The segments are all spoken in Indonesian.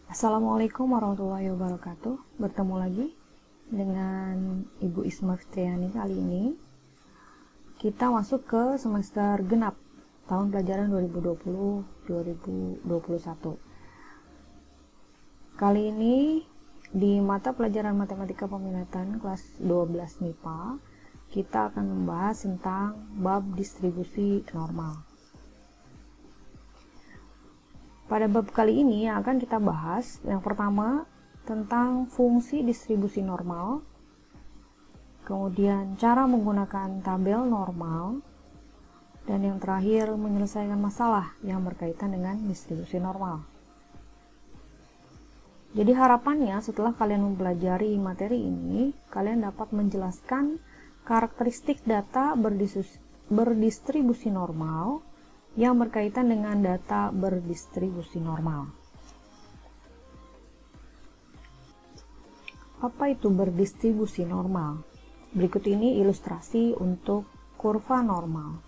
Assalamualaikum warahmatullahi wabarakatuh. Bertemu lagi dengan Ibu Isma Fitriani. Kali ini kita masuk ke semester genap tahun pelajaran 2020-2021. Kali ini di mata pelajaran matematika peminatan kelas 12 MIPA kita akan membahas tentang bab distribusi normal. Pada bab kali ini yang akan kita bahas, yang pertama tentang fungsi distribusi normal, kemudian cara menggunakan tabel normal, dan yang terakhir menyelesaikan masalah yang berkaitan dengan distribusi normal. Jadi harapannya setelah kalian mempelajari materi ini, kalian dapat menjelaskan karakteristik data berdistribusi normal yang berkaitan dengan data berdistribusi normal. Apa itu berdistribusi normal? Berikut ini ilustrasi untuk kurva normal.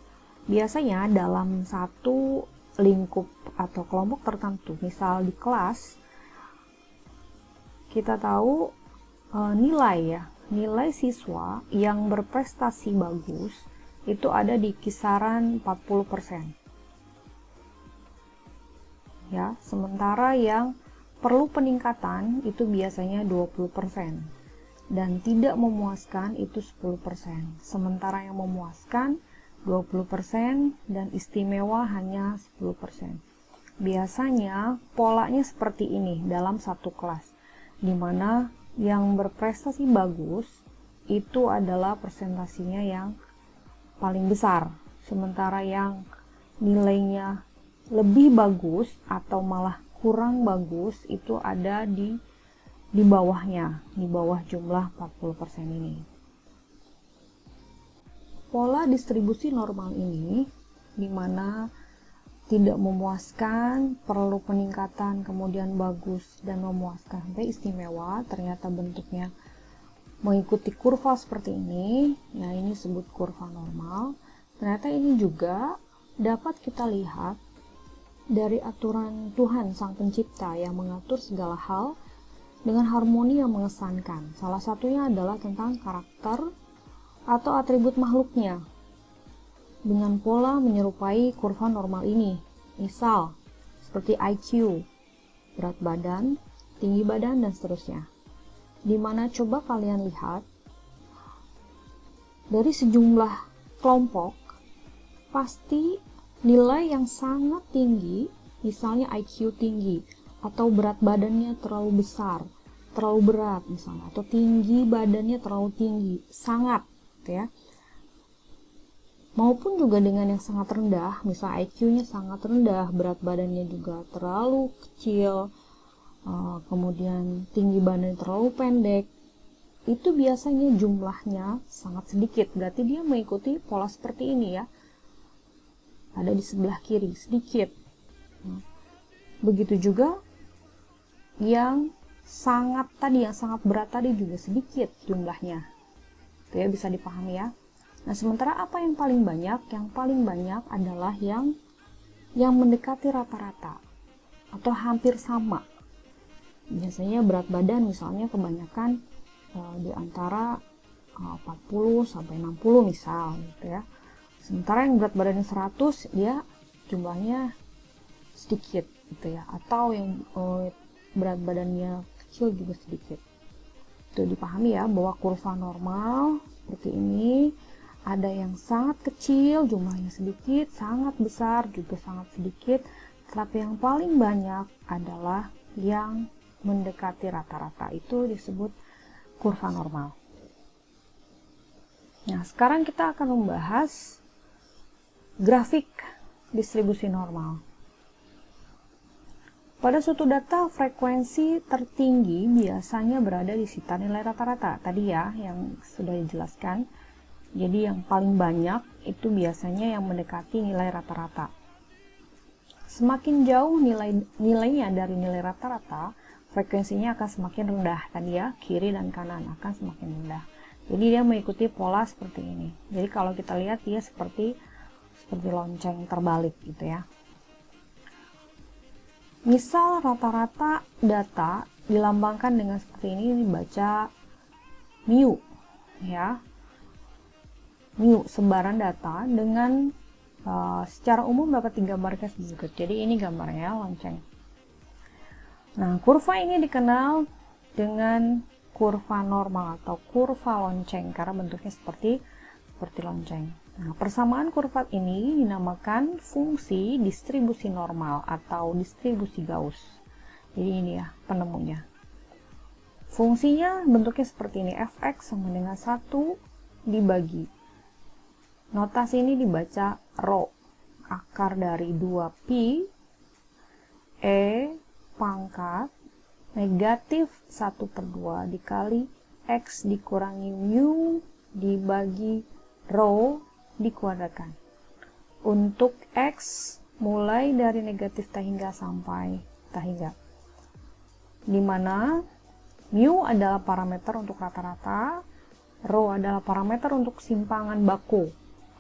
Biasanya dalam satu lingkup atau kelompok tertentu, misal di kelas, kita tahu nilai siswa yang berprestasi bagus itu ada di kisaran 40%. Ya, sementara yang perlu peningkatan itu biasanya 20% dan tidak memuaskan itu 10%. Sementara yang memuaskan 20% dan istimewa hanya 10%. Biasanya polanya seperti ini dalam satu kelas, di mana yang berprestasi bagus itu adalah persentasinya yang paling besar, sementara yang nilainya lebih bagus atau malah kurang bagus itu ada di bawahnya, di bawah jumlah 40% ini. Pola distribusi normal ini di mana tidak memuaskan, perlu peningkatan, kemudian bagus dan memuaskan sampai istimewa, ternyata bentuknya mengikuti kurva seperti ini. Nah, ini disebut kurva normal. Ternyata ini juga dapat kita lihat dari aturan Tuhan Sang Pencipta yang mengatur segala hal dengan harmoni yang mengesankan. Salah satunya adalah tentang karakter atau atribut makhluknya dengan pola menyerupai kurva normal ini. Misal, seperti IQ, berat badan, tinggi badan, dan seterusnya. Dimana coba kalian lihat, dari sejumlah kelompok, pasti nilai yang sangat tinggi, misalnya IQ tinggi, atau berat badannya terlalu besar, terlalu berat misalnya, atau tinggi badannya terlalu tinggi, sangat, gitu ya. Maupun juga dengan yang sangat rendah, misalnya IQ-nya sangat rendah, berat badannya juga terlalu kecil, kemudian tinggi badannya terlalu pendek, itu biasanya jumlahnya sangat sedikit, berarti dia mengikuti pola seperti ini ya. Ada di sebelah kiri sedikit. Begitu juga yang sangat berat tadi juga sedikit jumlahnya. Itu ya, bisa dipahami ya. Nah, sementara apa yang paling banyak? Yang paling banyak adalah yang mendekati rata-rata atau hampir sama. Biasanya berat badan misalnya kebanyakan di antara 40 sampai 60 misal gitu ya. Sementara yang berat badannya 100, dia jumlahnya sedikit gitu ya. Atau yang berat badannya kecil juga sedikit. Itu dipahami ya, bahwa kurva normal seperti ini, ada yang sangat kecil, jumlahnya sedikit, sangat besar juga sangat sedikit. Tetapi yang paling banyak adalah yang mendekati rata-rata, itu disebut kurva normal. Nah, sekarang kita akan membahas grafik distribusi normal. Pada suatu data, frekuensi tertinggi biasanya berada di sekitar nilai rata-rata. Tadi ya, yang sudah dijelaskan. Jadi yang paling banyak itu biasanya yang mendekati nilai rata-rata. Semakin jauh nilainya dari nilai rata-rata, frekuensinya akan semakin rendah. Tadi ya, kiri dan kanan akan semakin rendah. Jadi dia mengikuti pola seperti ini. Jadi kalau kita lihat dia seperti lonceng terbalik gitu ya. Misal rata-rata data dilambangkan dengan seperti ini, dibaca mu, ya. Mu, sebaran data dengan secara umum dapat digambarkan seperti berikut. Jadi ini gambarnya lonceng. Nah, kurva ini dikenal dengan kurva normal atau kurva lonceng karena bentuknya seperti lonceng. Nah, persamaan kurva ini dinamakan fungsi distribusi normal atau distribusi Gauss. Jadi ini ya penemunya. Fungsinya bentuknya seperti ini, fx sama dengan 1 dibagi. Notasi ini dibaca rho, akar dari 2pi E pangkat negatif 1/2 dikali x dikurangi mu dibagi rho dikuadratkan. Untuk x mulai dari negatif ta hingga sampai ta hingga, di mana mu adalah parameter untuk rata-rata, rho adalah parameter untuk simpangan baku.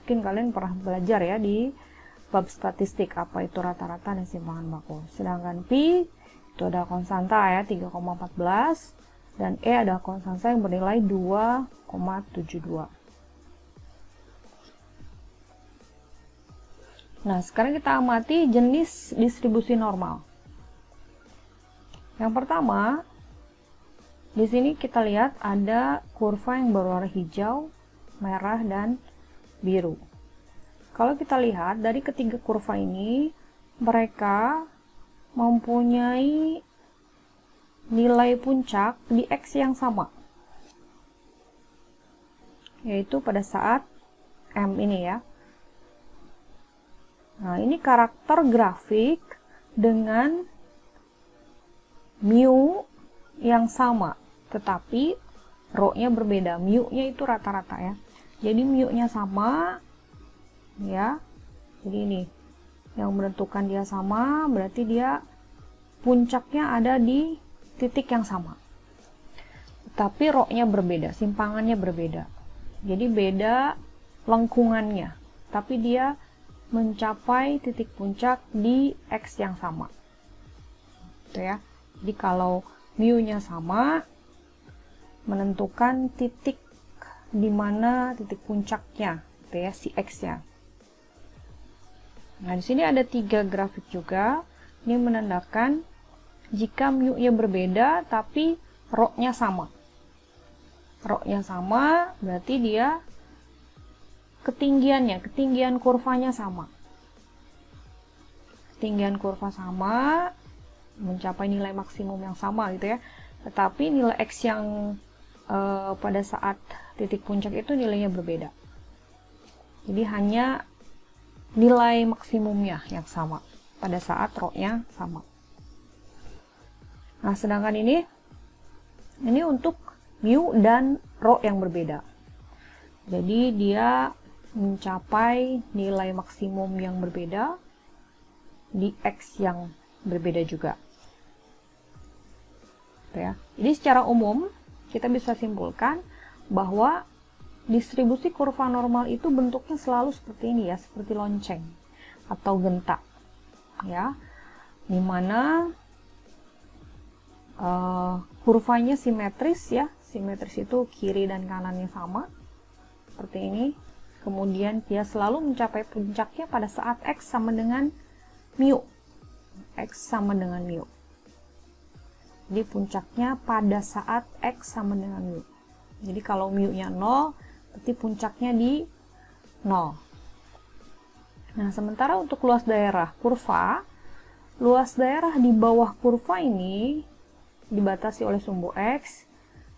Mungkin kalian pernah belajar ya di bab statistik apa itu rata-rata dan simpangan baku. Sedangkan pi itu ada konstanta ya 3,14 dan E ada konstanta yang bernilai 2,72. Nah, sekarang kita amati jenis distribusi normal. Yang pertama, di sini kita lihat ada kurva yang berwarna hijau, merah, dan biru. Kalau kita lihat dari ketiga kurva ini, mereka mempunyai nilai puncak di X yang sama, yaitu pada saat M ini ya. Nah, ini karakter grafik dengan mu yang sama, tetapi rho-nya berbeda. Mu-nya itu rata-rata ya. Jadi mu-nya sama ya. Jadi ini yang menentukan dia sama, berarti dia puncaknya ada di titik yang sama. Tapi rho-nya berbeda, simpangannya berbeda. Jadi beda lengkungannya, tapi dia mencapai titik puncak di X yang sama. Gitu ya. Jadi kalau mu-nya sama, menentukan titik di mana titik puncaknya, gitu ya, si X-nya. Nah, di sini ada 3 grafik juga. Ini menandakan jika mu-nya berbeda tapi rho-nya sama. Rho-nya sama berarti dia ketinggian kurvanya sama. Ketinggian kurva sama, mencapai nilai maksimum yang sama gitu ya. Tetapi nilai X yang pada saat titik puncak itu nilainya berbeda. Jadi hanya nilai maksimumnya yang sama pada saat rho-nya sama. Nah, sedangkan ini untuk mu dan rho yang berbeda. Jadi dia mencapai nilai maksimum yang berbeda di X yang berbeda juga. Ya. Jadi secara umum kita bisa simpulkan bahwa distribusi kurva normal itu bentuknya selalu seperti ini ya, seperti lonceng atau genta. Ya. Di mana kurvanya simetris ya. Simetris itu kiri dan kanannya sama. Seperti ini. Kemudian dia selalu mencapai puncaknya pada saat X sama dengan mu. X sama dengan mu. Jadi puncaknya pada saat X sama dengan mu. Jadi kalau mu-nya 0, berarti puncaknya di 0. Nah, sementara untuk luas daerah kurva, luas daerah di bawah kurva ini dibatasi oleh sumbu X,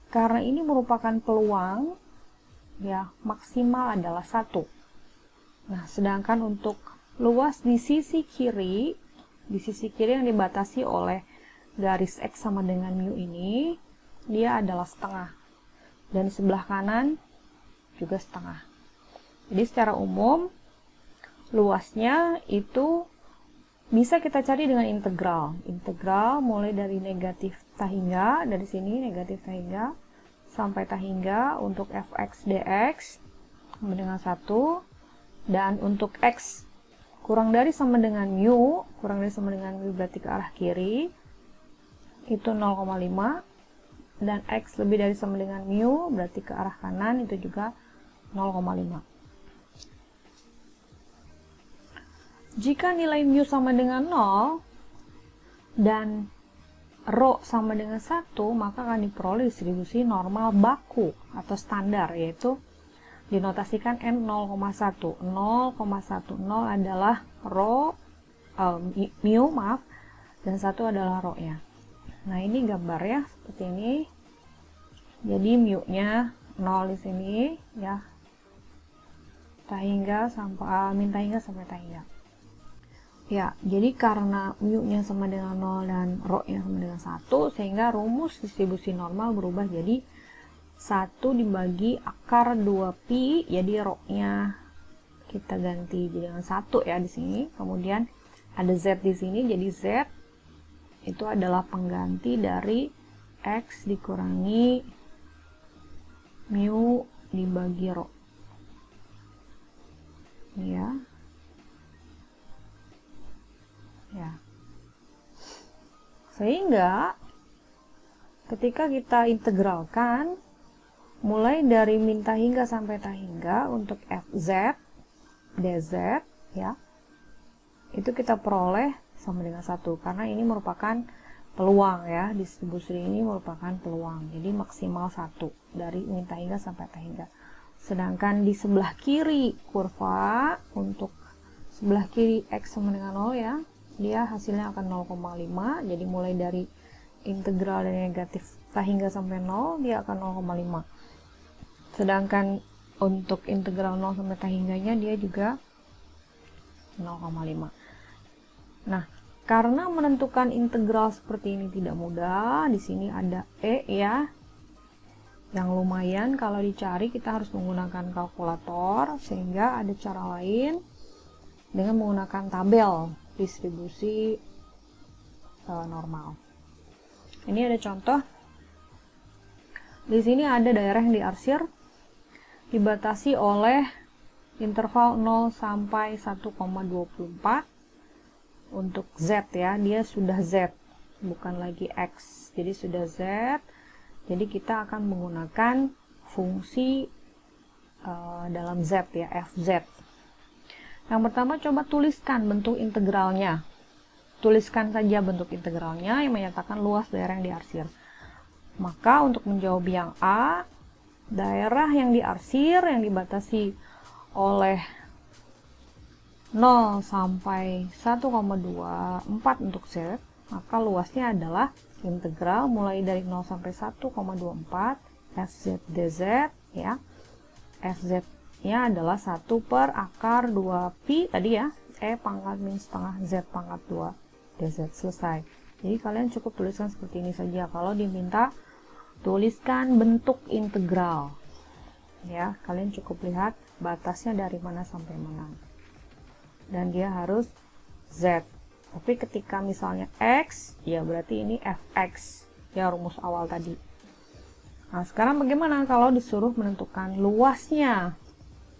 karena ini merupakan peluang ya maksimal adalah 1. Nah, sedangkan untuk luas di sisi kiri yang dibatasi oleh garis X sama dengan mu ini, dia adalah setengah. Dan di sebelah kanan juga setengah. Jadi secara umum luasnya itu bisa kita cari dengan integral. Integral mulai dari negatif ta hingga, dari sini negatif ta hingga sampai ta hingga untuk fx dx sama dengan 1, dan untuk x kurang dari sama dengan mu, kurang dari sama dengan mu berarti ke arah kiri, itu 0,5, dan X lebih dari sama dengan mu, berarti ke arah kanan, itu juga 0,5. Jika nilai mu sama dengan 0, dan rho sama dengan 1, maka akan diperoleh distribusi normal baku atau standar, yaitu dinotasikan N0,1. 0,10 adalah rho, mu, maaf, dan 1 adalah rho-nya. Nah, ini gambar ya, seperti ini. Jadi mu-nya 0 di sini ya. Tahingga sampai min tahingga sampai tahingga. Ya, jadi karena mu-nya sama dengan 0 dan rho-nya sama dengan 1, sehingga rumus distribusi normal berubah jadi 1 dibagi akar 2pi, jadi rho-nya kita ganti dengan 1 ya di sini. Kemudian ada z di sini, jadi z itu adalah pengganti dari X dikurangi mu dibagi rho. Ya. Ya. Sehingga ketika kita integralkan mulai dari min tahingga sampai tahingga untuk fz dz ya, itu kita peroleh sama dengan 1 karena ini merupakan peluang ya, distribusi ini merupakan peluang, jadi maksimal 1 dari min tahingga sampai tahingga. Sedangkan di sebelah kiri kurva, untuk sebelah kiri X sama dengan 0 ya, dia hasilnya akan 0,5, jadi mulai dari integral dari negatif tahingga sampai 0 dia akan 0,5. Sedangkan untuk integral 0 sampai tahingganya dia juga 0,5. Nah, karena menentukan integral seperti ini tidak mudah, di sini ada E ya, yang lumayan kalau dicari kita harus menggunakan kalkulator, sehingga ada cara lain dengan menggunakan tabel distribusi normal. Ini ada contoh. Di sini ada daerah yang diarsir dibatasi oleh interval 0 sampai 1,24. Untuk Z ya, dia sudah Z, bukan lagi X, jadi sudah Z. Jadi kita akan menggunakan fungsi dalam Z ya, fz. Yang pertama, coba tuliskan bentuk integralnya. Tuliskan saja bentuk integralnya yang menyatakan luas daerah yang diarsir. Maka untuk menjawab yang A, daerah yang diarsir yang dibatasi oleh 0 sampai 1,24 untuk Z, maka luasnya adalah integral mulai dari 0 sampai 1,24 fz dz ya. Fz nya adalah 1 per akar 2pi tadi ya, E pangkat min setengah Z pangkat 2 dz. Selesai. Jadi kalian cukup tuliskan seperti ini saja. Kalau diminta tuliskan bentuk integral ya, kalian cukup lihat batasnya dari mana sampai mana, dan dia harus Z. Tapi ketika misalnya X, ya berarti ini fx ya, rumus awal tadi. Nah, sekarang bagaimana kalau disuruh menentukan luasnya?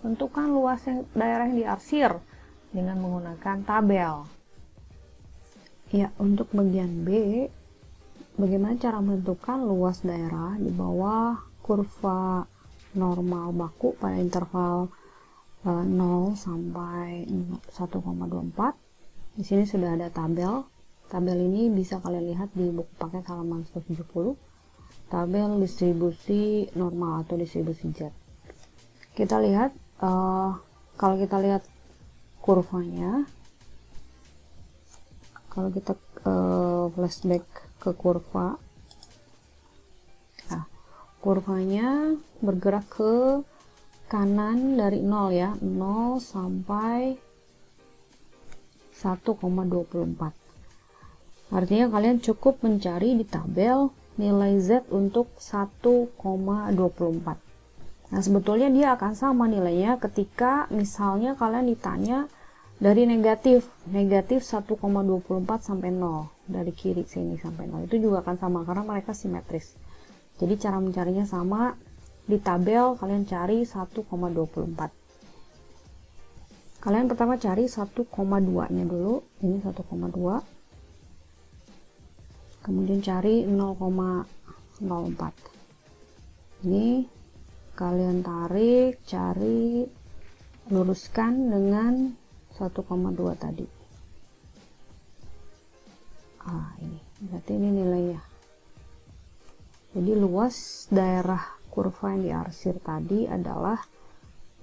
Tentukan luasnya daerah yang diarsir dengan menggunakan tabel. Ya, untuk bagian B, bagaimana cara menentukan luas daerah di bawah kurva normal baku pada interval 0 sampai 1,24. Di sini sudah ada tabel. Tabel ini bisa kalian lihat di buku paket halaman 170. Tabel distribusi normal atau distribusi Z. Kita lihat, kalau kita lihat kurvanya, kalau kita flashback ke kurva, nah, kurvanya bergerak ke kanan dari 0 ya, 0 sampai 1,24. Artinya kalian cukup mencari di tabel nilai Z untuk 1,24. Nah, sebetulnya dia akan sama nilainya ketika misalnya kalian ditanya dari negatif 1,24 sampai 0, dari kiri sini sampai 0, itu juga akan sama karena mereka simetris. Jadi cara mencarinya sama, di tabel kalian cari 1,24. Kalian pertama cari 1,2 nya dulu, ini 1,2, kemudian cari 0,04. Ini kalian tarik, cari, luruskan dengan 1,2 tadi. Ini berarti ini nilainya. Jadi luas daerah kurva yang diarsir tadi adalah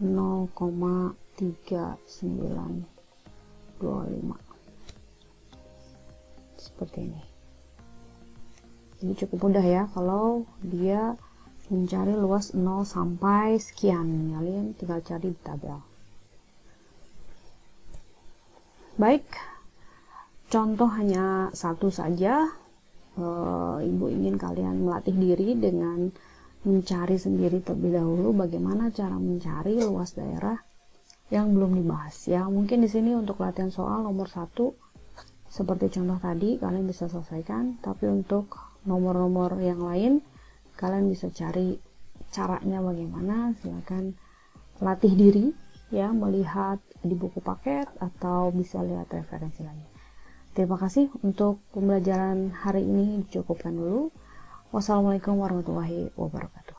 0,3925, seperti ini. Jadi cukup mudah ya kalau dia mencari luas 0 sampai sekian, kalian tinggal cari di tabel. Baik, contoh hanya satu saja. Ibu ingin kalian melatih diri dengan mencari sendiri terlebih dahulu bagaimana cara mencari luas daerah yang belum dibahas ya. Mungkin di sini untuk latihan soal nomor 1 seperti contoh tadi kalian bisa selesaikan, tapi untuk nomor-nomor yang lain kalian bisa cari caranya bagaimana. Silakan latih diri ya, melihat di buku paket atau bisa lihat referensi lainnya. Terima kasih untuk pembelajaran hari ini, dicukupkan dulu. Wassalamualaikum warahmatullahi wabarakatuh.